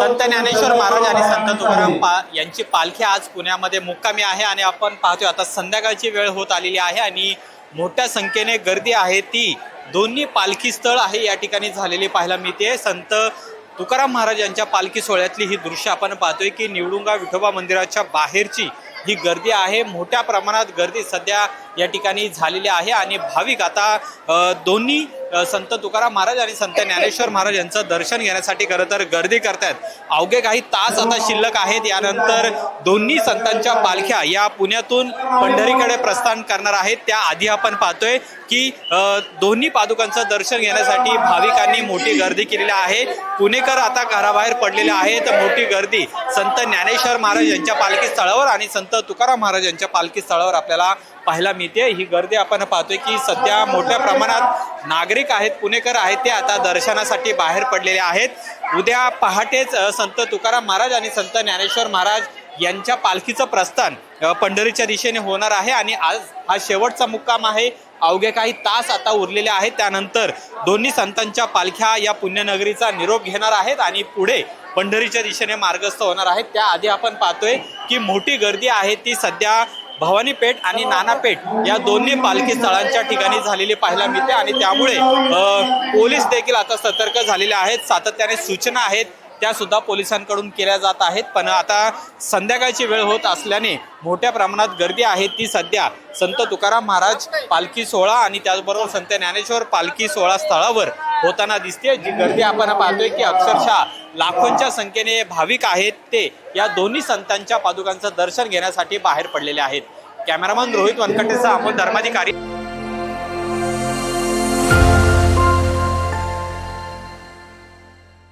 संत ज्ञानेश्वर महाराज आणि संत तुकाराम यांची पालखी आज पुण्यामध्ये मुक्कामी आहे आणि आपण पाहतोय आता संध्याकाळची वेळ होत आलेली आहे आणि मोठ्या संख्येने गर्दी आहे ती दोन्ही पालखी स्थळ आहे या ठिकाणी झालेली पाहायला मिळते। संत तुकाराम महाराज यांच्या पालखी सोहळ्यातली ही दृश्य आपण पाहतोय की निवडुंगा विठोबा मंदिराच्या बाहेरची ही गर्दी आहे। मोठ्या प्रमाणात गर्दी सध्या या ठिकाणी झालेली आहे आणि भाविक आता दोन्ही संत तुकाराम महाराज आणि संत ज्ञानेश्वर महाराज यांचं दर्शन घेण्यासाठी खरं तर गर्दी करतायत। अवघे काही तास आता शिल्लक आहेत, यानंतर दोन्ही संतांच्या पालख्या या पुण्यातून पंढरीकडे प्रस्थान करणार आहेत। त्याआधी आपण पाहतोय की दोन्ही पादुकांचं दर्शन घेण्यासाठी भाविकांनी मोठी गर्दी केलेली आहे। पुणेकर आता घराबाहेर पडलेले आहेत। मोठी गर्दी संत ज्ञानेश्वर महाराज यांच्या पालखी स्थळावर आणि संत तुकाराम महाराज यांच्या पालखी स्थळावर आपल्याला पाहायला मिळते। ही गर्दी आपण पाहतोय की सध्या मोठ्या प्रमाणात नागरिक आहेत, पुणेकर आहेत, ते आता दर्शनासाठी बाहेर पडलेले आहेत। उद्या पहाटेच संत तुकाराम महाराज आणि संत ज्ञानेश्वर महाराज यांच्या पालखीचं प्रस्थान पंढरीच्या दिशेने होणार आहे आणि आज हा शेवटचा मुक्काम आहे। अवघे काही तास आता उरलेले आहेत, त्यानंतर दोन्ही संतांच्या पालख्या या पुण्यनगरीचा निरोप घेणार आहेत आणि पुढे पंढरीच्या दिशेने मार्गस्थ होणार आहेत। त्याआधी आपण पाहतोय की मोठी गर्दी आहे ती सध्या भवानी पेठ आणि नाना पेठ या दोन्ही पालखी स्थळांच्या ठिकाणी झालेली पाहायला मिळते आणि त्यामुळे पोलीस देखील आता सतर्क झालेले आहेत। सातत्याने सूचना आहेत त्या सुद्धा पोलिसांकडून केल्या जात आहेत, पण आता संध्याकाळची वेळ होत असल्याने मोठ्या प्रमाणात गर्दी आहे ती सध्या संत तुकाराम महाराज पालखी सोहळा आणि त्याचबरोबर संत ज्ञानेश्वर पालखी सोहळा स्थळावर होताना दिसते। जी गर्दी आपण पाहतोय की अक्षरशः लाखोंच्या संख्येने भाविक आहेत ते या दोन्ही संतांच्या पादुकांचं दर्शन घेण्यासाठी बाहेर पडलेले आहेत। कॅमेरामन रोहित वनकटेचा अमोल धर्माधिकारी।